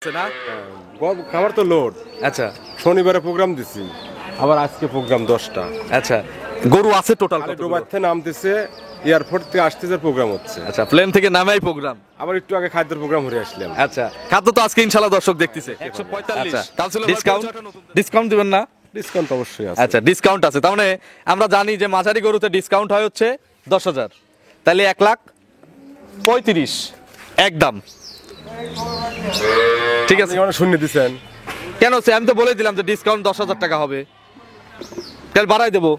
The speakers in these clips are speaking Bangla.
না খাবার তো লোড। আচ্ছা শনিবারে প্রোগ্রাম দিছি, আবার আজকে প্রোগ্রাম 10টা। আচ্ছা গরু আছে টোটাল কত? ডোবার থেকে নামতেছে, এয়ারপোর্ট থেকে আসতেছে, প্রোগ্রাম হচ্ছে। আচ্ছা প্লেন থেকে নামাই প্রোগ্রাম, আবার একটু আগে খাদ্যের প্রোগ্রাম হয়ে আসলাম। আচ্ছা খাদ্য তো আজকে ইনশাআল্লাহ দর্শক দেখতেছে 145। আচ্ছা ডিসকাউন্ট দিবেন না? ডিসকাউন্ট অবশ্যই আছে। আচ্ছা ডিসকাউন্ট আছে, তার মানে আমরা জানি যে মাঝারি গরুতে ডিসকাউন্ট হয় হচ্ছে 10,000, তাহলে 1,35,000 একদম। ঠিক আছে, আপনি শুনে দিছেন কেন সে আমি তো বলে দিলাম যে ডিসকাউন্ট 10,000 টাকা হবে, তাহলে বাড়াই দেবো,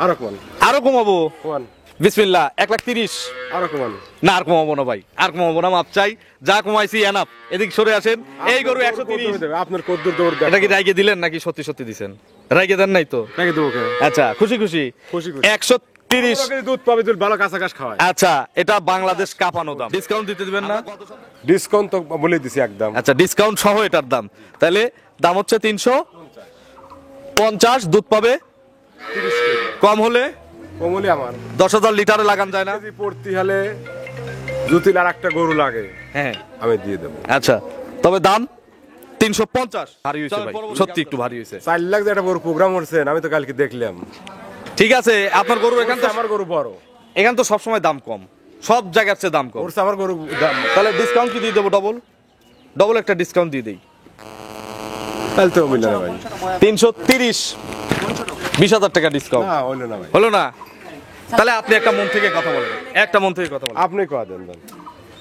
আরো কমান, আরো কমাবো। কমান, বিসমিল্লাহ 1,30,000। আরো কমান। না আর কমাবো না ভাই, আর কমাবো না, মাপ চাই, যা কমাইছি এনাফ। এদিক সরে আসেন। এই গরু 130। আপনার কদ্দুর দৌড় দেখ। এটা কি রাইগে দিলেন নাকি সত্যি সত্যি দিছেন? রাইগে দেন নাই তো? নাকি দেবো কে? আচ্ছা খুশি খুশি খুশি খুশি। 130। দুধ পাবে, দুধ ভালো কাঁচা ঘাস খাওয়ায়। আচ্ছা এটা বাংলাদেশ কাঁপানো দাম, ডিসকাউন্ট দিতে দিবেন না? ডিসকাউন্ট তো বলে দিছি একদম। আচ্ছা ডিসকাউন্ট সহ এটার দাম, তাহলে দাম হচ্ছে 350। দুধ পাবে 30 কেজি। কম হলে কমলি আমার 10,000 লিটারে লাগান যায় না? কেজি পড়তি হলে জুতিল আর একটা গরু লাগে, হ্যাঁ আমি দিয়ে দেবো। আচ্ছা তবে দাম 350। ভারী হয়েছে ভাই, সত্যি একটু ভারী হয়েছে। 4 লাখ যে একটা বড় প্রোগ্রাম করছেন, আমি তো কালকে দেখলাম। ঠিক আছে আপনার গরু এখান তো, আমার গরু বড়, এখান তো সবসময় দাম কম, সব জায়গার চেয়ে দাম কম। আমার গরু দাম। তাহলে ডিসকাউন্ট কি দিয়ে দেবো? ডবল একটা ডিসকাউন্ট দিয়ে দিই, তাহলে তো মিলল না ভাই। 330। 20,000 টাকা ডিসকাউন্ট না হইলো না ভাই। হলো না? তাহলে আপনি একটা মন থেকে কথা বলেন, একটা মন থেকে কথা বলেন। আপনি কয়া দেন দেন।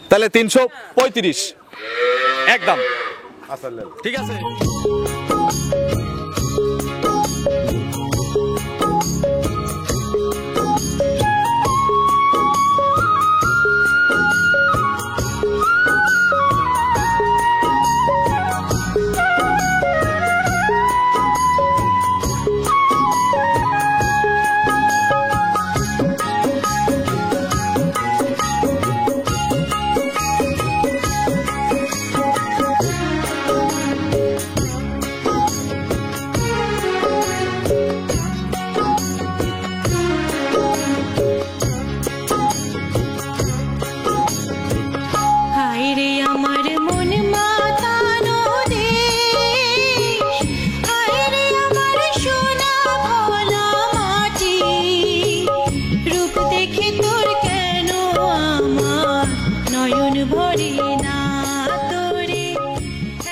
তাহলে 335 একদম। আসলে ঠিক আছে। হায় রে আমার মন মাতানো দেশ, হায় রে আমার সোনা ভোলা মাটি, রূপ দেখে তোর কেন আমার নয়ন ভরে না, তোরে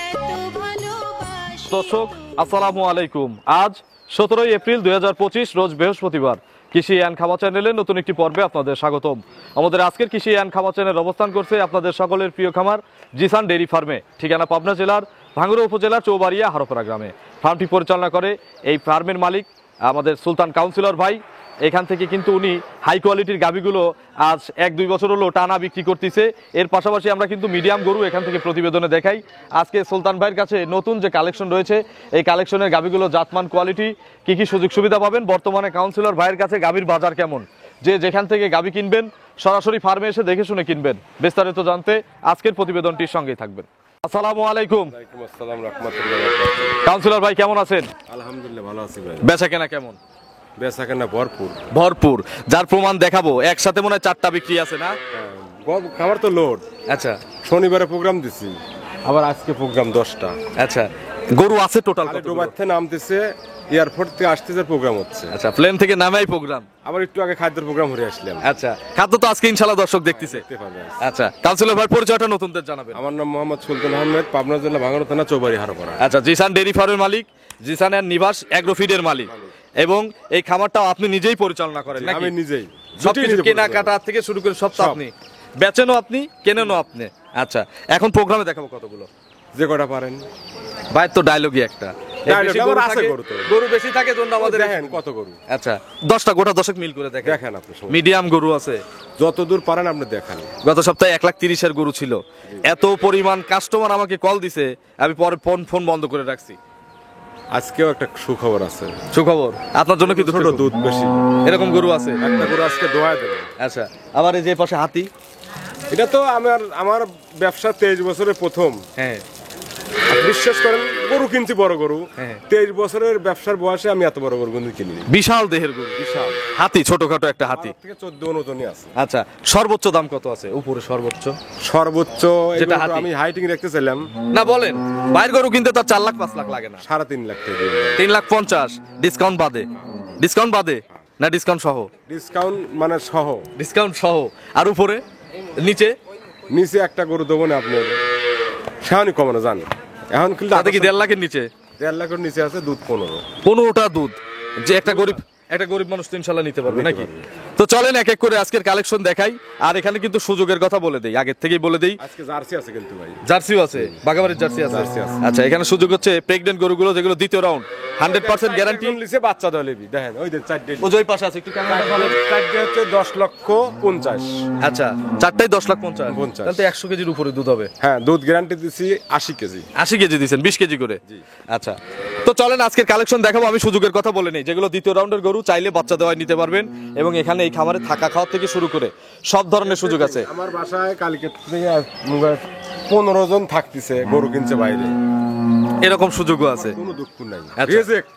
এত ভালোবাসি। দর্শক আসসালামু আলাইকুম। আজ 17 এপ্রিল 2025 রোজ বৃহস্পতিবার। কৃষি অ্যান্ড খামার চ্যানেলের নতুন একটি পর্বে আপনাদের স্বাগতম। আমাদের আজকের কৃষি অ্যান্ড খামার চ্যানেল অবস্থান করছে আপনাদের সকলের প্রিয় খামার জিসান ডেইরি ফার্মে, ঠিকানা পাবনা জেলার ভাঙ্গুড়া উপজেলার চৌবাড়িয়া হারোপাড়া গ্রামে। ফার্মটি পরিচালনা করে এই ফার্মের মালিক আমাদের সুলতান কাউন্সিলর ভাই। এখান থেকে কিন্তু উনি হাই কোয়ালিটির গাভীগুলো আজ 1-2 বছর হলো টানা বিক্রি করতেছে। এর পাশাপাশি আমরা কিন্তু মিডিয়াম গরু এখান থেকে প্রতিবেদনে দেখাই। আজকে সুলতান ভাইয়ের কাছে নতুন যে কালেকশন রয়েছে, এই কালেকশনের গাভীগুলো জাতমান, কোয়ালিটি, কি কি সুযোগ সুবিধা পাবেন, বর্তমানে কাউন্সিলর ভাইয়ের কাছে গাভীর বাজার কেমন, যে যেখান থেকে গাভী কিনবেন সরাসরি ফার্মে এসে দেখে শুনে কিনবেন, বিস্তারিত জানতে আজকের প্রতিবেদনটির সঙ্গেই থাকবেন। আসসালামু আলাইকুম। ওয়ালাইকুম আসসালাম রাহমাতুল্লাহি ওয়া বারাকাতুহু। কাউন্সিলর ভাই কেমন আছেন? আলহামদুলিল্লাহ ভালো আছি ভাই। বেচা কেনা কেমন? বেচা কেনা ভরপুর। ভরপুর, যার প্রমাণ দেখাবো। একসাথে মনে হয় 4টা বিক্রি আছে না? খাবার তো লোড। আচ্ছা শনিবারে প্রোগ্রাম দিছি, আবার আজকে প্রোগ্রাম 10টা। আচ্ছা গরু আছে টোটাল কত? ডোবার থেকে নামতেছে, এয়ারপোর্ট থেকে আসতেছে, প্রোগ্রাম হচ্ছে। আচ্ছা প্লেন থেকে নামাই প্রোগ্রাম, আবার একটু আগে খাদ্যের প্রোগ্রাম হয়ে আসলাম। আচ্ছা খাদ্য তো আজকে ইনশাআল্লাহ দর্শক দেখতেছে। দেখতে পাবে। আচ্ছা কাউন্সিলর ভাই পরিচয়টা নতুনদের জানাবেন। আমার নাম মোহাম্মদ সুলতান আহমেদ, পাবনা জেলা ভাঙ্গুড়া থানা চৌবাড়ি হারোপাড়া। আচ্ছা জিসান ডেইরি ফার্মের মালিক, জিসান এন্ড নিবাস অ্যাগ্রোফিডের মালিক, এবং এই খামারটাও আপনি নিজেই পরিচালনা করেন নাকি? আমি নিজেই সবকিছু কেনাকাটা থেকে শুরু করে সব তো আপনি, বেচেনও আপনি, কেনেনও আপনি। আচ্ছা এখন প্রোগ্রামে দেখাবো কতগুলো, যে কটা পারেন। ভাই তো ডায়লগই একটা, Dialogue, আবার আছে গরু তো। গরু বেশি থাকে জন্য আমাদের। দেখেন কত গরু, আচ্ছা 10টা গোটা 10 মিল করে দেখেন। দেখেন আপনি সময়। মিডিয়াম গরু আছে, যত দূর পারেন আপনি দেখান। গত সপ্তাহে 1,30,000 গরু ছিল। এত পরিমাণ কাস্টমার আমাকে কল দিছে, আমি পরে ফোন বন্ধ করে রাখছি। আজকেও একটা সুখবর আছে। সুখবর আপনার জন্য, কিন্তু ছোট দুধ বেশি, এরকম গরু আছে। একটা গরু আজকে দোয়ায় দেবে। আচ্ছা আবার এই যে পাশে হাতি, এটা তো আমার ব্যবসা 23 বছরে প্রথম। হ্যাঁ বিশ্বাস করেন গরু কিনছি বড় গরু, হ্যাঁ। 23 বছরের ব্যবসার বয়সে আমি এত বড় গরু কিন্তু কিনিনি। বিশাল দেহের গরু, বিশাল হাতি, ছোটখাটো একটা হাতি। 12 থেকে 14 ওজনই আছে। আচ্ছা, সর্বোচ্চ দাম কত আছে? উপরে সর্বোচ্চ সর্বোচ্চ এই যেটা গরুটা হাতি। আমি হাইটিং রাখতেছিলাম না বলেন, বাইরের গরু কিনতে তার 4 লাখ 5 লাখ লাগে না, 3.5 লাখ টাকা দিয়ে। 3,50,000 ডিসকাউন্ট বাদে? ডিসকাউন্ট বাদে না ডিসকাউন্ট সহ? ডিসকাউন্ট মানে সহ। ডিসকাউন্ট সহ। আর উপরে নিচে নিচে একটা গরু দেবো না আপনি, সেখানে কমানো জান এখন কিন্তু তাতে কি 1.5 লাখের নিচে? 1.5 লাখের নিচে আছে দুধ 15। 15টা দুধ, যে একটা গরিব মানুষ তো ইনশাল্লাহ নিতে পারবে নাকি? তো চলেন এক এক করে আজকের কালেকশন দেখাই। আর এখানে কিন্তু সুযোগের কথা বলে দেই, আগের থেকেই বলে দেই। আজকে জার্সি আছে কিন্তু ভাই, জার্সিও আছে, বাগাবাড়ির জার্সি আছে। জার্সি আছে। আচ্ছা, এখানে সুযোগ হচ্ছে প্রেগনেন্ট গরুগুলো যেগুলো দ্বিতীয় রাউন্ড 100% গ্যারান্টি। লিসে বাচ্চা দলে দেখেন ওই যে 4টে ওই পাশে আছে, একটু ক্যামেরাটা ভালো। 4টে হচ্ছে 10,50,000। আচ্ছা, চারটাই 10,50,000, 50,000 তাহলে তো 100 কেজির উপরে দুধ হবে। হ্যাঁ, দুধ গ্যারান্টি দিচ্ছি 80 কেজি। 80 কেজি দিচ্ছেন, 20 কেজি করে। আচ্ছা, তো চলেন আজকের কালেকশন দেখাবো। আমি সুযোগের কথা বলে নেই, যেগুলো দ্বিতীয় রাউন্ডের গরু চাইলে বাচ্চা দেওয়ায় নিতে পারবেন, এবং এখানে এই খামারে থাকা খাওয়া থেকে শুরু করে সব ধরনের সুযোগ আছে। আমার বাসায় কালকে থেকে 15 জন থাকতেছে, গরু কিনছে বাইরে, এরকম সুযোগও আছে। কোনো দুঃখ নাই। আচ্ছা। রিজেক্ট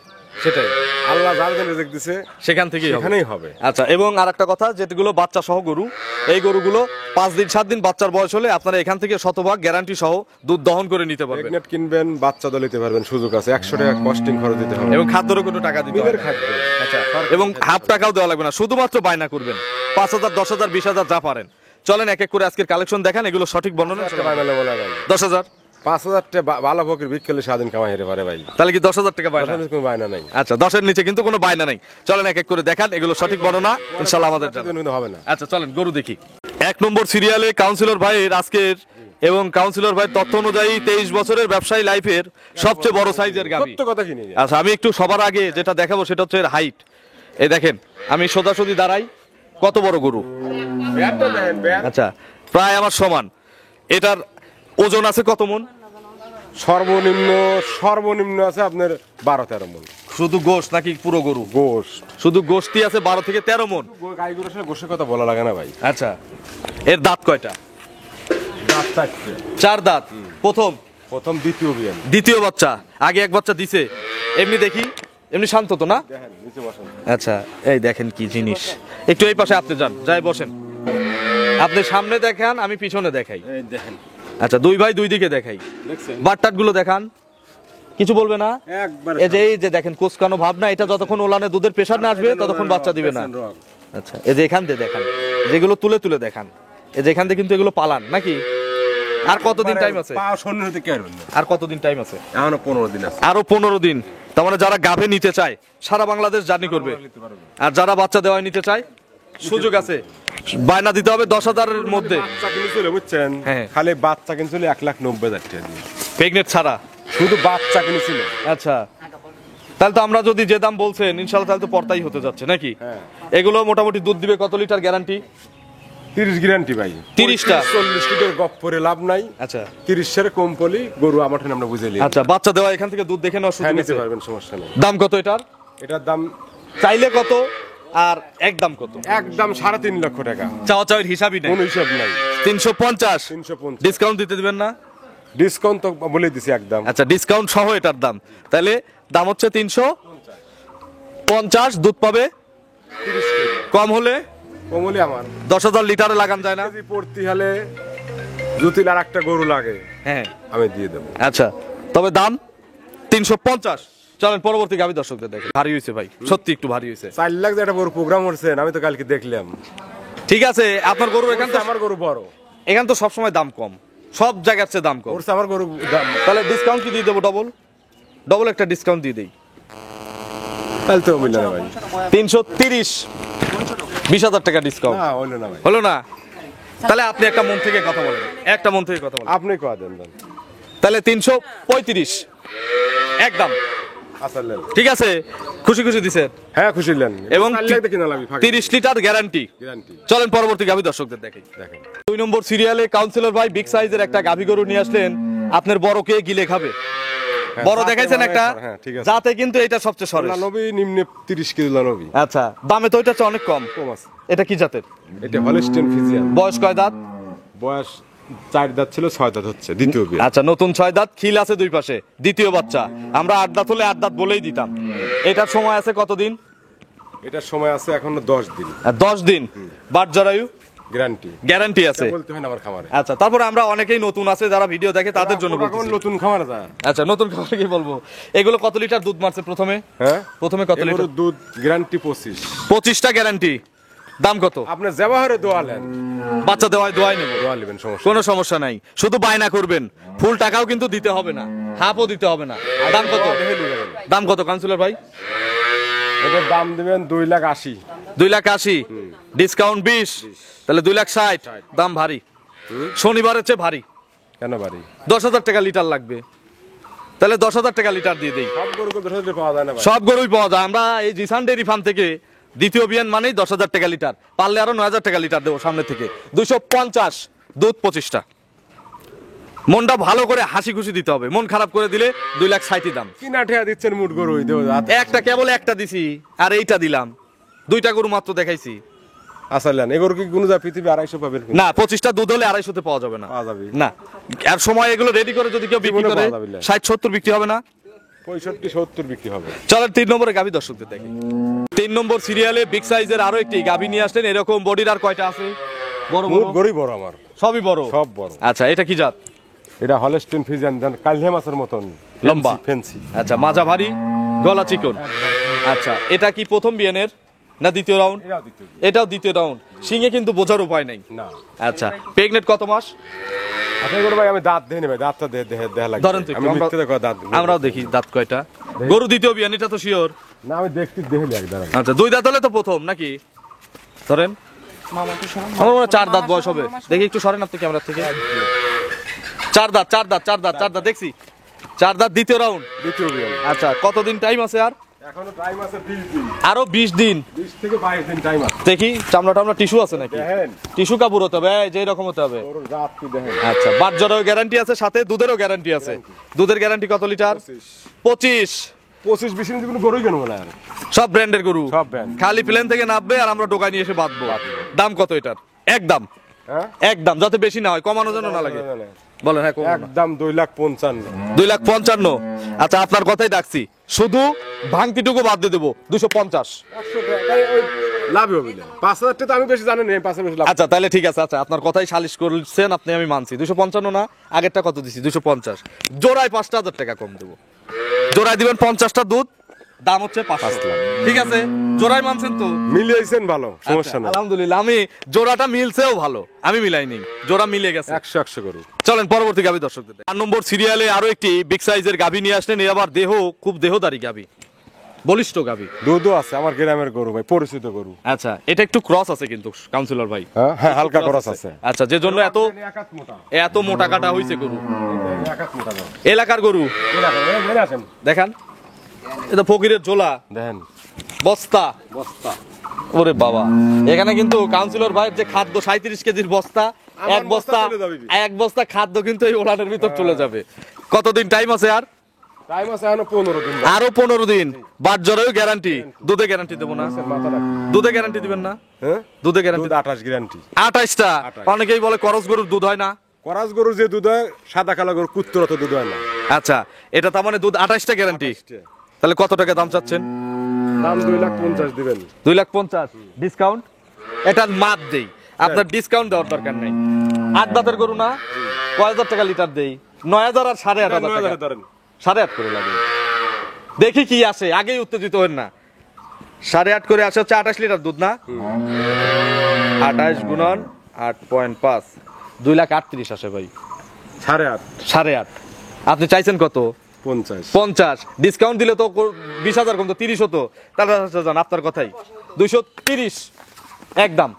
সেটাই, আল্লাহ যার জন্য রিজেক্ট দিছে সেখান থেকেই হবে। সেখানেই হবে। আচ্ছা, এবং আরেকটা কথা, যেগুলো বাচ্চা সহ গরু, এই গরুগুলো 5 দিন 7 দিন বাচ্চার বয়স হলে আপনারা এখান থেকে শতভাগ গ্যারান্টি সহ দুধ দহন করে নিতে পারবেন, প্রেগনেন্ট কিনবেন, বাচ্চা দলে নিতে পারবেন, সুযোগ আছে। 100 টাকা কস্টিং খরচ দিতে হবে, এবং খাদ্যেরও কোনো টাকা দিতে হবে নিজের না। খাদ্য। আচ্ছা, এবং হাফ টাকাও দেওয়া লাগবে না, শুধুমাত্র বায়না করবেন 5,000 10,000 20,000 যা পারেন। চলেন এক এক করে আজকের কালেকশন দেখান, এগুলো সঠিক বর্ণনা। একটা বায়না বলা ভাই 10,000, 5,000 টাকা ভালো ফকির বিক্রি স্বাধীন কামাই হেরে পারে ভাই, তাহলে কি 10,000 টাকা বায়না? আসলে কোনো বায়না নাই, আচ্ছা, 10-এর নিচে কিন্তু কোনো বায়না নেই। চলেন এক এক করে দেখান, এগুলো সঠিক বর্ণনা ইনশাআল্লাহ আমাদের জানা। কিন্তু হবে না। আচ্ছা, চলেন গরু দেখি। 1 নম্বর সিরিয়ালে কাউন্সিলর ভাইয়ের আজকের, এবং কাউন্সিলর ভাইয়ের তথ্য অনুযায়ী 23 বছরের ব্যবসায়ী লাইফের সবচেয়ে বড় সাইজের গাভী। সত্য কথা কিনি। আচ্ছা, আমি একটু সবার আগে যেটা দেখাবো সেটা হচ্ছে এর হাইট। এই দেখেন, আমি সোজাসুজি দাঁড়াই, কত বড় গরু। ব্যাটটা দেখেন, ব্যাট আচ্ছা, প্রায় আমার সমান। এটার ওজন আছে কত মন? সর্বনিম্ন আছে আপনার 12-13 মণ। শুধু গোশ নাকি পুরো গরু? গোশ, শুধু গোশটি আছে 12 থেকে 13 মন। গাই গরুর সাথে গোশের কথা বলা লাগে না ভাই। আচ্ছা, এর দাঁত কয়টা? দাঁত 4টে। 4 দাঁত। প্রথম দ্বিতীয় বিয়ান। দ্বিতীয় বাচ্চা, আগে এক বাচ্চা দিছে। এমনি দেখি, এমনি শান্ত তো না? দেখেন নিচে বসেন। আচ্ছা, এই দেখেন কি জিনিস। একটু এই পাশে আপনি যান, যাই বসেন। আপনি সামনে দেখান, আমি পিছনে দেখাই। এই দেখেন, আচ্ছা, দুই ভাই দুই দিকে দেখাই। দেখছেন? বাটটাট গুলো দেখান, কিছু বলবে না? একবার এই যে দেখেন কোচকানো ভাব না, এটা যতক্ষণ ওলানে দুধের প্রেসার না আসবে ততক্ষণ বাচ্চা দিবে না। আচ্ছা, এই যে এখান দিয়ে দেখান, যেগুলো তুলে তুলে দেখান। এই যে এখান দিয়ে কিন্তু এগুলো পালান নাকি? আর কতদিন টাইম আছে? পা শূন্য হতে কি করবেন? আর কতদিন টাইম আছে? এখনো 15 দিন আছে। আরো 15 দিন। তার মানে যারা গাভে নিতে চায় সারা বাংলাদেশ জার্নি করবে, আর যারা বাচ্চা দেওয়া নিতে চায় সুযোগ আছে। বায়না দিতে হবে 10,000-এর মধ্যে। বাচ্চা কিনে চলে বুঝছেন, হ্যাঁ। খালি বাচ্চা কিনে চলে 1,90,000 টাকা দিয়ে, প্রেগনেন্ট ছাড়া শুধু বাচ্চা কিনেছিল। আচ্ছা, তাহলে তো আমরা যদি যে দাম বলছেন ইনশাআল্লাহ, তাহলে তো পর্তাই হতে যাচ্ছে নাকি? হ্যাঁ। এগুলো মোটামুটি দুধ দিবে কত লিটার গ্যারান্টি? 30 গ্যারান্টি ভাই। 30টা 40 লিটার গপ করে লাভ নাই। আচ্ছা 30 এর কম পলি গরু আমার ঠানে আমরা বুঝে নিই। আচ্ছা, বাচ্চা দেওয়া এখান থেকে দুধ দেখে নেওয়ার হ্যাঁ, সুযোগ নিতে আছে। পারবেন, সমস্যা নেই। দাম কত এটার? এটার দাম চাইলে কত আর একদম কত? একদম 3.5 লক্ষ টাকা। চাওয়া চাওয়ার হিসাবই নেই। কোন হিসাব নাই। 350। 350 ডিসকাউন্ট দিতে দিবেন না? ডিসকাউন্ট তো বলে দিছি একদম। আচ্ছা, ডিসকাউন্ট সহ এটার দাম, তাহলে দাম হচ্ছে 350। দুধ পাবে 30 কেজি কম হলে কমলি আমার 10,000 লিটারে লাগান যায় না? কেজি পড়তি হলে যদি আর একটা গরু লাগে হ্যাঁ, আমি দিয়ে দেবো। আচ্ছা, তবে দাম 350। চলেন পরবর্তী গাভী দর্শকদের দেখেন। ভারী হয়েছে ভাই, সত্যি একটু ভারী হয়েছে। 4 লাখ যে একটা বড় প্রোগ্রাম করছেন, আমি তো কালকে দেখলাম। ঠিক আছে, আপনার গরু এখান তো, আমার গরু বড়, এখান তো সবসময় দাম কম, সব জায়গার চেয়ে দাম কম। ওরছে আমার গরু দাম। তাহলে ডিসকাউন্ট কি দিয়ে দেবো? ডবল একটা ডিসকাউন্ট দিয়ে দেই। তাহলে তো মিলল না ভাই। 330, 20,000 টাকা ডিসকাউন্ট না হইলো না ভাই। হলো না? তাহলে আপনি একটা মন থেকে কথা বলেন, একটা মন থেকে কথা বলেন। আপনি কয়া দেন দেন। তাহলে 335 একদম। আচ্ছা নেন। ঠিক আছে, খুশি খুশি দিছেন। হ্যাঁ, খুশি নেন। এবং 4 লাখ দেখি না লাগি ফাঁকি। 30 লিটার গ্যারান্টি। গ্যারান্টি। চলেন পরবর্তী গাভী দর্শকদের দেখি। দেখেন 2 নম্বর সিরিয়ালে কাউন্সিলর ভাই বিগ সাইজের একটা গাভী গরু নিয়ে আসলেন। আপনার বড়কে গিলে খাবে। বড় দেখাইছেন একটা, হ্যাঁ, ঠিক আছে। যাতে কিন্তু এটা সবচেয়ে সরস। লানবি নিম্নে 30 কেজি লানবি। আচ্ছা, দামে তো এটা হচ্ছে অনেক কম। কম আছে। এটা কি জাতের? এটা হলস্টেইন ফ্রিজিয়ান। বয়স কয় দাঁত? বয়স 4 দাঁত ছিল 6 দাঁত হচ্ছে দ্বিতীয় বিয়ে। আচ্ছা, নতুন 6 দাঁত, খিল আছে 2 পাশে, দ্বিতীয় বাচ্চা। আমরা 8 দাঁত হলে 8 দাঁত বলেই দিতাম। এটার সময় আছে কতদিন? এটার সময় আছে এখনো 10 দিন 10 দিন। বাট জরায়ু গ্যারান্টি আছে। বলতে হয় না আমার খামারে। আচ্ছা, তারপরে আমরা অনেকেই নতুন আছে যারা ভিডিও দেখে তাদের জন্য এখন বলতেছি। নতুন খামারে যায়। আচ্ছা, নতুন খাবার কি বলবো? এগুলো কত লিটার দুধ মারছে প্রথমে? হ্যাঁ, প্রথমে কত লিটার? এগুলোর দুধ গ্যারান্টি 25। 25টা গ্যারান্টি। দাম কত? আপনি ব্যবহারে দোয়ালেন, বাচ্চা দেওয়ায় দোয়াই নেব, দোয়া নেবেন, সমস্যা কোনো সমস্যা নাই। শুধু বায়না করবেন, ফুল টাকাও কিন্তু দিতে হবে না, হাফও দিতে হবে না। দাম কত? দাম কত কাউন্সিলর ভাই? এটার দাম দিবেন 2,80,000। 2,80,000, ডিসকাউন্ট 20, তাহলে 2,60,000। দাম ভারী, শনিবারের চেয়ে ভারী। কেন বাড়ি? 10,000 টাকা লিটার লাগবে, তাহলে 10,000 টাকা লিটার দিয়ে দেই। সব গরু 10,000 পাওয়া যায় না ভাই। সব গরুই পাওয়া যায়। আমরা এই জিসান ডেয়ারি ফার্ম থেকে দ্বিতীয় বিয়ান মানেই 10,000 টাকা লিটার, পারলে আরো 9,000 টাকা লিটার দেবো সামনে থেকে। 250 দুধ 25টা। মনটা ভালো করে হাসি খুশি দিতে হবে, মন খারাপ করে দিলে 2,60,000 দাম। কিনা ঠেয়া দিচ্ছেন মুট গরু দেও। একটা কেবল একটা দিছি, আর এইটা দিলাম। 2টা গরু মাত্র দেখাইছি। আসলেন এগুলো কি কোনো যা পৃথিবী 250 পাবেন? না, 25টা দুধ হলে 250-তে পাওয়া যাবে না। পাওয়া যাবে না, আর সময় এগুলো রেডি করে যদি কেউ বিক্রি জীবনে করে পাওয়া যাবে না। 60-70 বিক্রি হবে না। 65-70 বিক্রি হবে। চলেন 3 নম্বরে গাভী দর্শকদের দেখি। 3 নম্বর সিরিয়ালে বিগ সাইজের আরো একটি গাভী নিয়ে আসলেন। এরকম বডির আর কয়টা আছে? বড় মুট বড় গরুই বড় আমার, সবই বড়, সব বড়। আচ্ছা, এটা কি জাত? এটা হলস্টিন ফ্রিজিয়ান, কালহে মাছের মতন লম্বা। ফেন্সি। আচ্ছা, মাজা ভারী, গলা চিকন। আচ্ছা, এটা কি প্রথম বিয়ানের না দ্বিতীয় রাউন্ড? এটাও দ্বিতীয়। এটাও দ্বিতীয় রাউন্ড। সিংহে কিন্তু বোঝার উপায় নাই। না। আচ্ছা, প্রেগনেন্ট কত মাস? আচ্ছা গরু ভাই আমি দাঁত দেই না ভাই, দাঁতটা দেখা লাগে। ধরেন তো একটু, আমি মিথ্যে দেখো দাঁত। আমরাও দেখি দাঁত কয়টা। গরু দ্বিতীয় বিয়ান, এটা তো শিওর। না আমি দেখতে দেখে লাগ দাঁড়ান। আচ্ছা, 2 দাঁত হলে তো প্রথম নাকি? ধরেন আমার মনে হয় 4 দাঁত বয়স হবে। দেখি একটু সরেন আপনি ক্যামেরা থেকে। 4 দাঁত, 4 দাঁত, 4 দাঁত, 4 দাঁত দেখছি। 4 দাঁত দ্বিতীয় রাউন্ড। দ্বিতীয় বিয়ান। আচ্ছা, কতদিন টাইম আছে আর? এখনো টাইম আছে 20 দিন। আরো 20 দিন। 20 থেকে 22 দিন টাইম আছে। দেখি চামড়া টামড়া টিস্যু আছে নাকি? দেখেন টিস্যু কাপড় হতে হবে, যে রকম হতে হবে। গরুর জাত কি দেখেন। আচ্ছা, বাটজরেরও গ্যারান্টি আছে, সাথে দুধেরও গ্যারান্টি আছে। দুধের গ্যারান্টি কত লিটার? 25। 25-20 দিন কোনো গরুই কেন বলে আর। সব ব্র্যান্ডের গরু, সব brand। খালি প্লেন থেকে নামবে আর আমরা দোকানে নিয়ে এসে বাঁধবো। দাম কত এটার? একদম হ্যাঁ একদম, যাতে বেশি না হয়, কমানোর জন্য না লাগে। বলেন। হ্যাঁ, কমানো না। একদম 2,55,000। 2,55,000। আচ্ছা, আপনার কথাই ডাকছি, শুধু ভাঙতিটুকু বাদ দিয়ে দেবো 250। 100 টাকা ওই লাভ হবে না। 5,000 টাকা তো আমি বেশি জানি না, 5,000 বেশি লাভ। আচ্ছা, তাহলে ঠিক আছে। আচ্ছা, আপনার কথাই সালিশ করছেন আপনি, আমি মানছি। 255 না, আগেরটা কত দিছি? 250। জোড়ায় 5,000 টাকা কম দেবো। জোড়ায় দিবেন 50টা দুধ, দাম হচ্ছে 5 লাখ। ঠিক আছে, জোড়ায় মানছেন তো? মিলিয়েছেন ভালো, সমস্যা আচ্ছা, নাই। আলহামদুলিল্লাহ, আমি জোড়াটা মিলছেও ভালো, আমি মিলাইনি, জোড়া মিলে গেছে। 100 গরু। চলেন পরবর্তী গাভী দর্শকদের। 4 নম্বর সিরিয়ালে আরো একটি বিগ সাইজের গাভী নিয়ে আসলেন। এর আবার খুব দেহদারি গাভী, বলিষ্ঠ গাভী। দুধও আছে, আমার গ্রামের গরু ভাই, পরিচিত গরু। আচ্ছা, এটা একটু ক্রস আছে কিন্তু কাউন্সিলর ভাই। হ্যাঁ হালকা খরচ আছে। আচ্ছা, যে জন্য এত একাত মোটা। এত মোটা কাটা হইছে গরু। একাত মোটা গরু। এলাকার গরু এরা আসেন দেখান। এটা ফকিরের ঝোলা, দেখেন বস্তা। বস্তা। ওরে বাবা, এখানে কিন্তু কাউন্সিলর ভাইয়ের যে খাদ্য 37 কেজির বস্তা, আমার এক বস্তা চলে যাবে। এক বস্তা খাদ্য কিন্তু এই ওলানের ভিতর চলে যাবে। কতদিন টাইম আছে আর? টাইম আছে এখনো 15 দিন। আরো 15 দিন। বাট জরেও গ্যারান্টি, দুধে গ্যারান্টি দেবো না? মাথা রাখ। দুধে গ্যারান্টি দিবেন না? হ্যাঁ দুধে গ্যারান্টি দুধ 28 গ্যারান্টি। 28টা। 28 অনেকেই বলে করস গরুর দুধ হয় না। করাস গরু যে দুধ হয়, সাদা কালো গরু কুত্তর তো দুধ হয় না। আচ্ছা, এটা তার মানে দুধ 28টা গ্যারান্টি। তাহলে কত টাকা দাম চাচ্ছেন? দাম 2,50,000 দিবেন। 2,50,000 ডিসকাউন্ট? এটার মাপ দেই, আপনার ডিসকাউন্ট দেওয়ার দরকার নেই। 8 দাঁতের গরু না, কয় হাজার টাকা লিটার দেই? 9,000 আর 8,500 টাকা। 9,000 ধরেন। 8.5 করে লাগে। দেখি কি আসে, আগেই উত্তেজিত হন না। 8.5 করে আসে হচ্ছে 28 লিটার দুধ না? 28 গুণন 8.5, 2,38,000 আসে ভাই। 8.5 8.5। আপনি চাইছেন কত? 50। 50। ডিসকাউন্ট দিলে তো 20,000 কম, তো 30 হতো। তাহলে জান আপনার কথাই 230 একদম।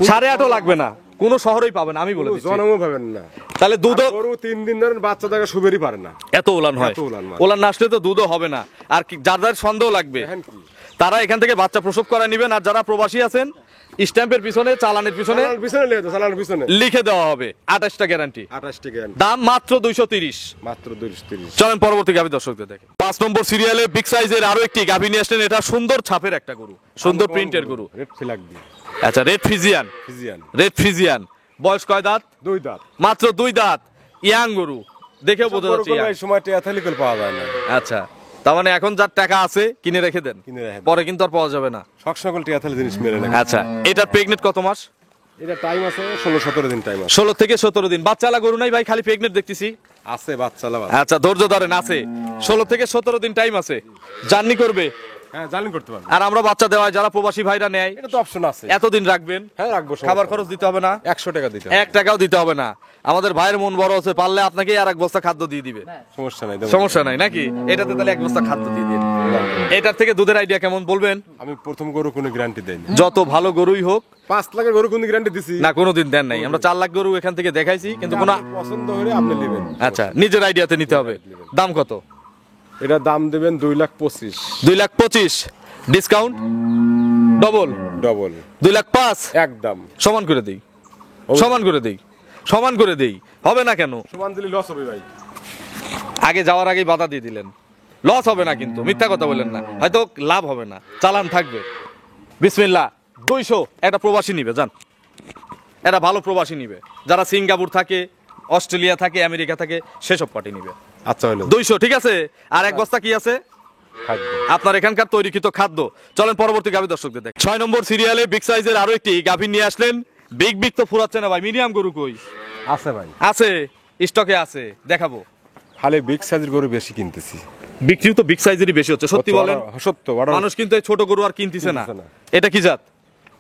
8.5ও লাগবে না, কোন শহরেই পাবেন, আমি বলে দিচ্ছি। জন্মও পাবেন না। তাহলে দুধও গরু 3 দিন ধরে বাচ্চা থেকে শুবেরই পারে না। এত ওলান হয়। এত ওলান মানে। ওলান না আসলে তো দুধও হবে না। আর যার যার সন্দেহ লাগবে দেখেন কি তারা এখান থেকে বাচ্চা প্রসব করায় নেবেন। আর যারা প্রবাসী আছেন, স্ট্যাম্পের পিছনে, চালানের পিছনে চালানের পিছনে লিয়ে দাও, চালানের পিছনে লিখে দেওয়া হবে 28টা গ্যারান্টি। 28 টি গ্যারান্টি। দাম মাত্র 230। মাত্র 230। চলেন পরবর্তী গাভী দর্শকদের দেখেন। 5 নম্বর সিরিয়ালে বিগ সাইজের আরো একটি গাভী নিয়ে আসলেন। এটা সুন্দর ছাপের একটা গরু, সুন্দর প্রিন্টের গরু। রেড ফ্ল্যাগ দি। আচ্ছা, red Friesian. Friesian. Red Friesian বয়স কয় দাঁত? 2 দাঁত। মাত্র 2 দাঁত, ইয়াং গরু, দেখেও বোঝা যাচ্ছে young। এই সময় টিয়াথালিকল পাওয়া যায় না। আচ্ছা, তার মানে এখন যার টাকা আছে কিনে রেখে দেন, কিনে রেখে দেন। পরে কিন্তু আর পাওয়া যাবে না। সব সকল টিয়াথালি জিনিস মেরে নেয়। আচ্ছা, এটার প্রেগনেন্ট কত মাস? এটা টাইম আছে 16-17 দিন টাইম আছে। 16 থেকে 17 দিন। বাচ্চালা গরু নাই ভাই, খালি প্রেগনেন্ট দেখতেছি। আছে বাচ্চালা বাচ্চা। আচ্ছা, ধৈর্য ধরেন, আছে 16 থেকে 17 দিন টাইম আছে, জার্নি করবে। হ্যাঁ, জার্নি করতে পারবে। আর আমরা বাচ্চা দেওয়ায় যারা প্রবাসী ভাইরা নেয়, এটা তো অপশন আছে। এতদিন রাখবেন, হ্যাঁ, রাখবো। খাবার খরচ দিতে হবে না, 100 টাকা দিতে হবে। 1 টাকাও দিতে হবে না। আমাদের ভাইয়ের মন বড় আছে, পারলে আপনাকে আর এক বস্তা খাদ্য দিয়ে দিবে, সমস্যা নাই, দেবো। সমস্যা নাই নাকি? এটাতে তাহলে 1 বস্তা খাদ্য দিয়ে দিন। এটার থেকে দুধের আইডিয়া কেমন বলবেন? আমি প্রথম গরু কোনো গ্যারান্টি দেইনি। যত ভালো গরুই হোক। 5 লাখের গরু কোনো গ্যারান্টি দিছি না, কোনোদিন দেন নাই। আমরা 4 লাখ গরু এখান থেকে দেখাইছি, কিন্তু কোনো। পছন্দ হলে আপনি নেবেন। আচ্ছা, নিজের আইডিয়াতে নিতে হবে। দাম কত? এটা দাম দেবেন 2,25,000। 2,25,000, ডিসকাউন্ট ডবল, ডবল 2,05,000 একদম। সমান করে দেই, সমান করে দেই, সমান করে দেই। হবে না কেন? সমান দিলে লস হবে ভাই। আগে যাওয়ার আগেই বাধা দিয়ে দিলেন। লস হবে না কিন্তু, মিথ্যা কথা বলেন না, হয়তো লাভ হবে না, চালান থাকবে। বিসমিল্লাহ, 200 একটা প্রবাসী নিবে, যান, এটা ভালো প্রবাসী নিবে, যারা সিঙ্গাপুর থাকে, অস্ট্রেলিয়া থাকে, আমেরিকা থাকে, সেসব পার্টি নিবে। আচ্ছা হলো 200, ঠিক আছে। আর 1 বস্তা কি আছে? খাদ্য। আপনার এখানকার তৈরিকৃত খাদ্য। চলেন পরবর্তী গাভী দর্শকদের দেখ। 6 নম্বর সিরিয়ালে বিগ সাইজের আরো একটি গাভী নিয়ে আসলেন। বিগ বিগ তো ফুরাচ্ছে না ভাই, মিডিয়াম গরু কই? আছে ভাই, আছে, স্টকে আছে, দেখাবো। খালি বিগ সাইজের গরু বেশি কিনতেছি। বিক্রি তো বিগ সাইজেরই বেশি হচ্ছে, সত্যি বলেন। সত্য, মানুষ কিন্তু এই ছোট গরু আর কিনতেছে না। কিনতেছে না। এটা কি জাত?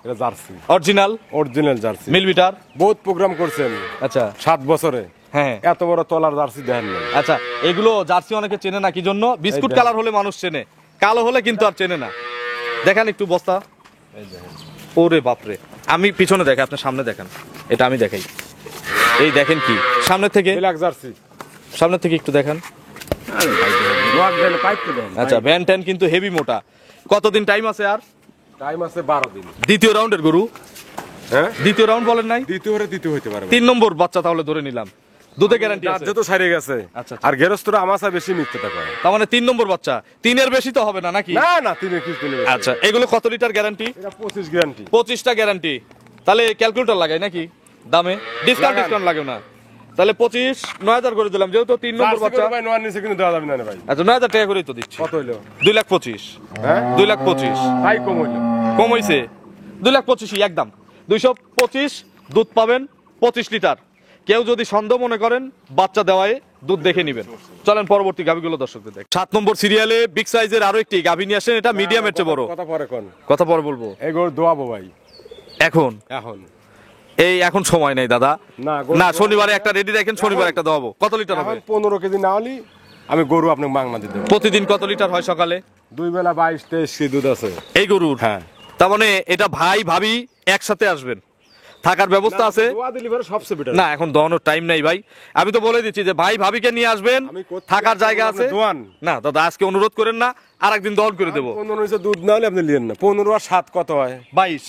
এটা জার্সি, অরিজিনাল অরিজিনাল জার্সি। মিলবিটার। বহুত প্রোগ্রাম করছেন। আচ্ছা, 7 বছরে হ্যাঁ। এত বড় তলার জার্সি দেখেন না। আচ্ছা, এগুলো জার্সি অনেকে চেনে না, কি জন্য? বিস্কুট এই কালার হলে মানুষ চেনে, কালো হলে কিন্তু আর চেনে না। দেখান একটু বস্তা। ওরে বাপরে, আমি পিছনে দেখে, আপনি সামনে দেখান। এটা আমি দেখাই, এই দেখেন কি সামনে থেকে, ব্ল্যাক জার্সি। সামনে থেকে একটু দেখান। আচ্ছা, ভ্যান ট্যান কিন্তু হেভি মোটা। কতদিন টাইম আছে আর? টাইম আছে 12 দিন। দ্বিতীয় রাউন্ডের গরু। হ্যাঁ, দ্বিতীয় রাউন্ড বলেন নাই? দ্বিতীয় হইতে পারে। 3 নম্বর বাচ্চা তাহলে ধরে নিলাম, দুধে গ্যারান্টি আছে। যত সারিয়ে গেছে। আচ্ছা, আর গেরস্তরা আমাসা বেশি মিথ্যাটা করে। তার মানে 3 নম্বর বাচ্চা। 3-এর বেশি তো হবে না নাকি? না না, 3 কি 3 বেশি। আচ্ছা, এগুলো কত লিটার গ্যারান্টি? এটা 25 গ্যারান্টি। 25টা গ্যারান্টি। তাহলে ক্যালকুলেটর লাগাই নাকি দামে? ডিসকাউন্ট লাগে না? তাহলে 25 9,000 করে দিলাম, যেহেতু 3 নম্বর বাচ্চা। ভাই নোয়ার নিচে কিন্তু দেওয়া যাবে না ভাই। আচ্ছা, 9,000 টাকা করেই তো দিচ্ছি। কত হইলো? 2,25,000। হ্যাঁ, 2,25,000 ভাই কম হইলো। কম হইছে। 2,25,000 একদম। 225 দুধ পাবেন 25 লিটার। কেউ যদি সন্দেহ মনে করেন, বাচ্চা দেওয়ায় দুধ দেখে নেবেন। চলেন পরবর্তী গাভীগুলো দর্শকদের দেখ। 7 নম্বর সিরিয়ালে বিগ সাইজের আরো একটি গাভী নিয়ে আসেন। এটা মিডিয়ামের চেয়ে বড়। কথা পরে কোন? কথা পরে বলবো। এই গরু দোয়াবো ভাই এখন এখন। এখন সময় নেই দাদা। না, না, শনিবারে একটা রেডি রাখেন, শনিবার একটা দেওয়াবো। কত লিটার হবে? এখন 15 কেজি না হলি আমি গরু আপনাকে মাংনা দিয়ে দেবো। প্রতিদিন কত লিটার হয় সকালে? 2 বেলা 22-23 কেজি দুধ আছে এই গরুর। হ্যাঁ। তার মানে এটা ভাই ভাবি একসাথে আসবেন, থাকার ব্যবস্থা আছে? দোয়া দিলি পরে সবচেয়ে বেটার। না, এখন দোয়ানোর টাইম নাই ভাই। আমি তো বলে দিচ্ছি যে ভাই ভাবিকে নিয়ে আসবেন, আমি কোথায় থাকার জায়গা আপনি আছে। দোয়ান। না দাদা, আজকে অনুরোধ করেন না, আরেকদিন দহন করে দেবো। 15 নিচে দুধ না হলে আপনি লিয়েন না। 15 আর 7 কত হয়? 22।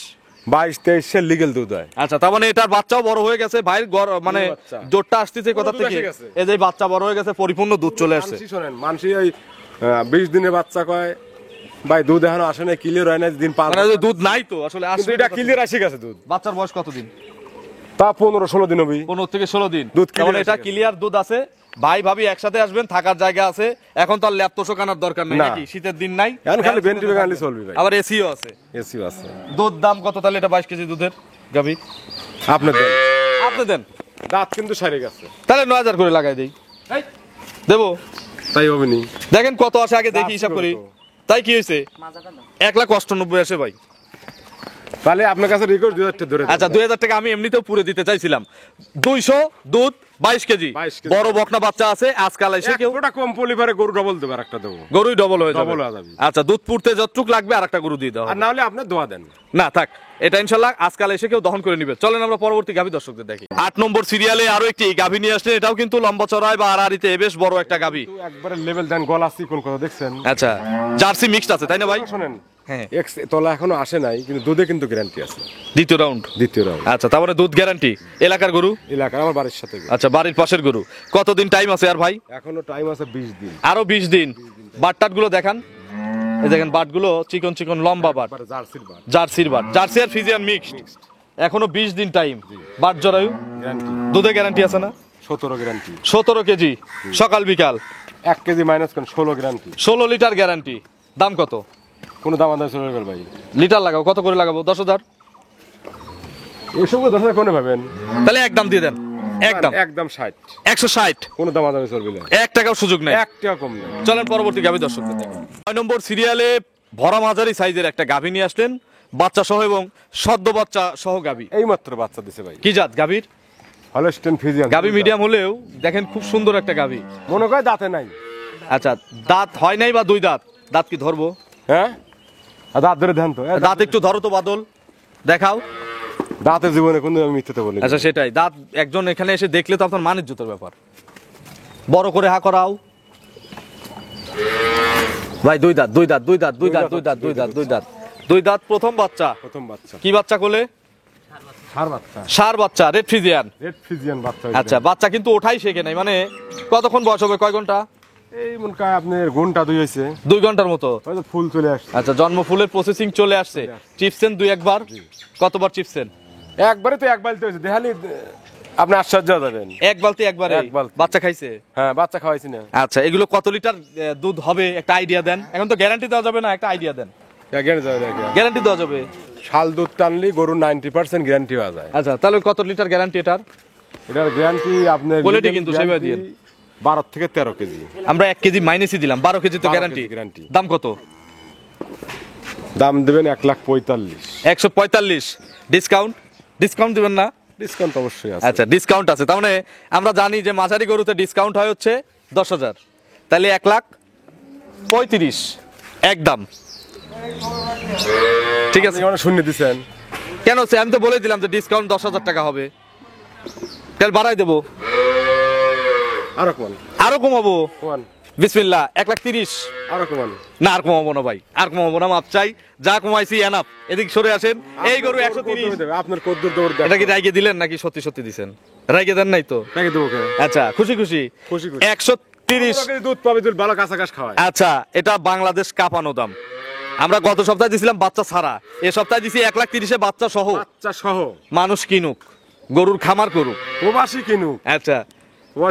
22-23 এর লিগ্যাল দুধ হয়। আচ্ছা, তার মানে এটার বাচ্চাও বড় হয়ে গেছে ভাইয়ের মানে বাচ্চা? জোরটা আসতেছে কোথা দুধ থেকে? এসে গেছে। এই যে বাচ্চা বড় হয়ে গেছে, পরিপূর্ণ দুধ চলে আসছে। মানসি শোনেন, মানসি ওই 20 দিনের বাচ্চা কয় ভাই দুধ এখনো আসে না, ক্লিয়ার হয় না, দিন 5। মানে ওই দুধ নাই তো আসলে, কিন্তু আসছে। এটা ক্লিয়ার আসে গেছে দুধ। বাচ্চার বয়স কতদিন? তা 15-16 দিন হবে। 15 থেকে 16 দিন। দুধ তার মানে clear এটা আছে। ক্লিয়ার দুধ আছে। ভাই ভাবি একসাথে আসবেন, থাকার জায়গা আছে। এখন তো আর ল্যাপ তোষক আনার দরকার নাই না। নাকি? শীতের দিন নাই, এখন খালি ভেন্টি গালি চলবে ভাই। আবার এসিও আছে। এসিও আছে। দুধ দাম কত তাহলে? এটা 22 কেজি দুধের গাভী। আপনি দেন। আপনি দেন, দাঁত কিন্তু সারে গেছে। তাহলে 9,000 করে লাগাই দেই। দেবো? তাই হবে নি। দেখেন কত আসে আগে দেখি, হিসাব করি। তাই কি হয়েছে? 1,98,000 আসে ভাই। তাহলে আপনার কাছে রেকর্ড 2000 টাকা ধরে দেন। আচ্ছা, 2,000 টাকা আমি এমনিতেও পুরে দিতে চাইছিলাম। 200 দুধ 22 কেজি। 22 কেজি। বড় বকনা বাচ্চা আছে, আজকাল এসে কেউ ওটা কম পলিবারে গরু ডবল দেবে, আরেকটা দেবো। গরুই ডবল হয়ে যাবে। Double হয়ে যাবে। আচ্ছা, দুধ পুরতে যতটুক লাগবে আরেকটা গরু দিয়ে দাও। আর না হলে আপনি দোয়া দেন। না থাক, এটা ইনশাল্লাহ আজকাল এসে কেউ দহন করে নিবে। চলেন আমরা পরবর্তী গাভী দর্শকদের দেখি। 8 নম্বর সিরিয়ালে আরো একটি গাভী নিয়ে আসলে, এটাও কিন্তু লম্বা চড়াই বা আড়াআড়িতে বেশ বড় একটা গাভী। তো একবারে লেভেল দেন, গলা চিকন কথা দেখছেন। আচ্ছা, জার্সি মিক্সড আছে তাই না ভাই? শুনেন, হ্যাঁ। এক্স তলা এখনো আসে নাই, কিন্তু দুধে কিন্তু গ্যারান্টি আছে। দ্বিতীয় রাউন্ড। দ্বিতীয় রাউন্ড। আচ্ছা, তার মানে দুধ গ্যারান্টি। এলাকার গরু? এলাকার আমার বাড়ির সাথে। আচ্ছা, বাড়ির পাশের গরু। কতদিন টাইম আছে আর ভাই? এখনো টাইম আছে 20 দিন। আরো 20 দিন। বাটটাট গুলো দেখান, এই দেখেন বাট গুলো চিকন চিকন লম্বা বাট, জার্সির বাট। জার্সির বাট। জার্সি আর ফ্রিজিয়ান মিক্সড। এখনো 20 দিন টাইম। বাট জরায়ু গ্যারান্টি দুধে গ্যারান্টি আছে না? 17 গ্যারান্টি। 17 কেজি সকাল বিকাল 1 কেজি মাইনাস কোন 16 গ্যারান্টি। 16 litre guarantee. দাম কত? কোনো দাম আদায় চলে গেল ভাই। লিটার লাগাবো কত করে লাগাবো? 10,000। এসব 10,000 কোনে পাবেন? তাহলে একদম দিয়ে দেন, একদম একদম 60। 160। কোনো দাম আদায় চলবে না। 1 টাকাও সুযোগ নেই। 1 টাকা কম নেই। চলেন পরবর্তী গাভী দর্শকদের দেখুন। 9 নম্বর সিরিয়ালে ভরা মাঝারি সাইজের একটা গাভী নিয়ে আসলেন, বাচ্চা সহ এবং সদ্য বাচ্চা সহ গাভী। এই মাত্র বাচ্চা দিছে ভাই। কি জাত গাভীর? Holstein Friesian. গাভী মিডিয়াম হলেও দেখেন খুব সুন্দর একটা গাভী। মনে করে দাঁতে নাই। আচ্ছা, দাঁত হয় নাই বা 2 দাঁত? দাঁত কি ধরবো? হ্যাঁ, আর দাঁত ধরে ধ্যান তো। দাঁত একটু ধরো তো বাদল, দেখাও। দাঁতের জীবনে কোনো আমি মিথ্যাতে বলি। আচ্ছা সেটাই, দাঁত একজন এখানে এসে দেখলে তো আপনার মানের জুতোর ব্যাপার। বড় করে হা করাও ভাই। 2 দাঁত 2 দাঁত 2 দাঁত 2 দাঁত 2 দাঁত 2 দাঁত 2 দাঁত 2 দাঁত প্রথম বাচ্চা। প্রথম বাচ্চা। কি বাচ্চা কোলে? সার বাচ্চা। সার বাচ্চা, রেড ফ্রিজিয়ান। রেড ফ্রিজিয়ান বাচ্চা। আচ্ছা, বাচ্চা কিন্তু ওঠাই শেখে নাই, মানে কতক্ষণ বয়স হবে? কয় ঘন্টা? এই মন কায় আপনার ঘন্টা 2 হইছে। 2 ঘন্টার মতো। হয়তো ফুল চলে আসছে। আচ্ছা, জন্ম ফুলের প্রসেসিং চলে আসছে। চিপসেন 2-1 বার? কতবার চিপসেন? একবারে তো এক বালতি হইছে। দেখালি আপনি আশ্চর্য হয়ে যাবেন। 1 বালতি একবারে? এক বালতি। বাচ্চা খাইছে? হ্যাঁ, বাচ্চা খাওয়াইছি না। আচ্ছা, এগুলো কত লিটার দুধ হবে একটা আইডিয়া দেন। এখন তো গ্যারান্টি দেওয়া যাবে না, একটা আইডিয়া দেন। গ্যারান্টি দেওয়া যাবে? শাল দুধ টানলি গরু 90% গ্যারান্টি হওয়া যায়। আচ্ছা, তাহলে কত লিটার গ্যারান্টি এটার? এটার গ্যারান্টি আপনার কোয়ালিটি কিন্তু সেভাবে দিয়েন। 12 থেকে 13 কেজি। আমরা 1 কেজি মাইনাসই দিলাম, 12 কেজি তো 12 গ্যারান্টি। KG guarantee। দাম কত? দাম দেবেন 1,45,000। 145। ডিসকাউন্ট? ডিসকাউন্ট দিবেন না? ডিসকাউন্ট অবশ্যই আছে। আচ্ছা, ডিসকাউন্ট আছে। তার মানে আমরা জানি যে মাঝারি গরুতে ডিসকাউন্ট হয় হচ্ছে 10,000। তাহলে 1,35,000 একদম। ঠিক আছে, আপনি শূন্য দিছেন কেন? আমি তো বলে দিলাম যে ডিসকাউন্ট 10,000 টাকা হবে। তাহলে বাড়াই দেবো, আরো কমান। আরো কমাবো। কমান। বিসমিল্লাহ, 1,30,000। আরো কমান। না, আর কমাবো না ভাই, আর কমাবো না, মাপ চাই। যা কমাইছি এনাফ। এদিক সরে আসেন। এই গরু 130। আপনার কদ্দুর দৌড় দেন। এটা কি রাইগে দিলেন নাকি সত্যি সত্যি দিছেন? রাইগে দেন নাই তো? টাকা দেবো কে? আচ্ছা, খুশি খুশি। খুশি খুশি। 130। দুধ পাবে, দুধ ভালো কাঁচা ঘাস খাওয়ায়। আচ্ছা, এটা বাংলাদেশ কাঁপানো দাম। আমরা গত সপ্তাহে দিছিলাম বাচ্চা ছাড়া, এই সপ্তাহে দিছি 1,30,000 বাচ্চা সহ। বাচ্চা সহ মানুষ কিনুক, গরুর খামার করুক। প্রবাসী কিনুক। আচ্ছা,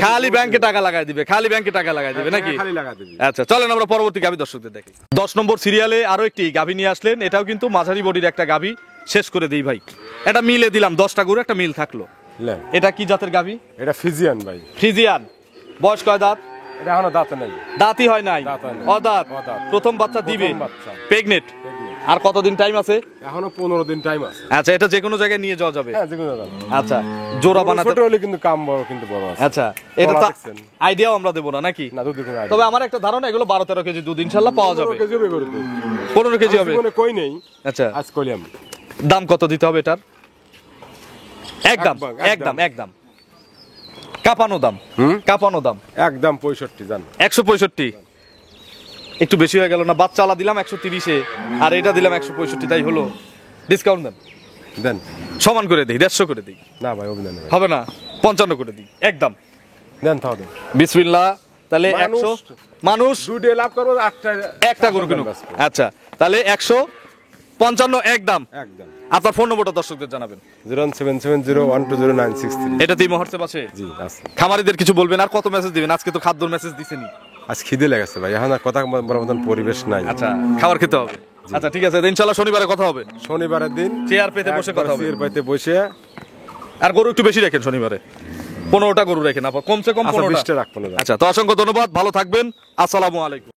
খালি ব্যাংকে টাকা লাগাই দিবে, খালি ব্যাংকে টাকা লাগাই দিবে নাকি? খালি লাগা দিবি। আচ্ছা, চলেন আমরা পরবর্তী গাভী দর্শকদের দেখি। 10 নম্বর সিরিয়ালে আরো একটি গাভী নিয়ে আসলেন। এটাও কিন্তু মাঝারি বডির একটা গাভী। শেষ করে দিই ভাই, এটা মিলে দিলাম 10টা গরু, একটা মিল থাকলো। লেন। এটা কি জাতের গাভী? এটা ফিজিয়ান ভাই। ফ্রিজিয়ান। বয়স কয় দাঁত? এটা এখনো দাঁতে নাই। দাঁতই হয় নাই, দাঁত হয় নাই। অদাঁত। অদাঁত। প্রথম বাচ্চা দিবে, প্রথম বাচ্চা। প্রেগনেন্ট। আর কতদিন টাইম আছে? এখনো 15 দিন টাইম আছে। আচ্ছা, এটা যে কোনো জায়গায় নিয়ে যাওয়া যাবে? হ্যাঁ, যেকোনো দাম। আচ্ছা, জোড়া বানাতে। ছোট হলে কিন্তু কাম বড়, কিন্তু বড় আছে। আচ্ছা, এটা তো গলা দেখছেন? আইডিয়াও আমরা দেবো না নাকি? না, দুধ দেখুন। তবে আমার একটা ধারণা এগুলো 12-13 কেজি দুধ ইনশাল্লাহ পাওয়া যাবে। 15 কেজি হবে গরু দুধ। 15 কেজি হবে। জীবনে কই নেই। আচ্ছা, আজ কইলাম। দাম কত দিতে হবে এটার? একদম একদম। একদম একদম কাঁপানো দাম। কাঁপানো দাম একদম 65 জান। 165। একটু বেশি হয়ে গেল না? বাচ্চা আলা দিলাম 130-এ, আর এটা দিলাম 165, তাই হলো। ডিসকাউন্ট দেন, দেন। সমান করে দিই, 150 করে দিই। না ভাই, অভিনয় নেই। হবে না? 55 করে দিই একদম। দেন তাও দেন। বিসমিল্লাহ। তাহলে মানুষ- 100 মানুষ দুধে লাভ করবো, একটা গরু কিনুক। আচ্ছা, তাহলে 155 একদম। একদম। আপনার ফোন নম্বরটা দর্শকদের জানাবেন। 07701200963। এটাতেই মহর্তে আছে। জি আছে। খামারিদের কিছু বলবেন? আর কত মেসেজ দিবেন? আজকে তো খাদ্যর মেসেজ দিছেনি। আজ খিদে লেগেছে ভাই, এখন আর কথা বলার মতন পরিবেশ নাই। আচ্ছা, খাবার খেতে হবে। আচ্ছা, ঠিক আছে, ইনশাআল্লাহ শনিবারে কথা হবে। শনিবারের দিন চেয়ার পেতে বসে কথা হবে। চেয়ার পাইতে বসে। আর গরু একটু বেশি রাখেন শনিবারে, 15টা গরু রাখেন, কমসে কম আচ্ছা, 15টা। 20টা রাখবো না। আচ্ছা, তো অসংখ্য ধন্যবাদ, ভালো থাকবেন, আসসালামু আলাইকুম।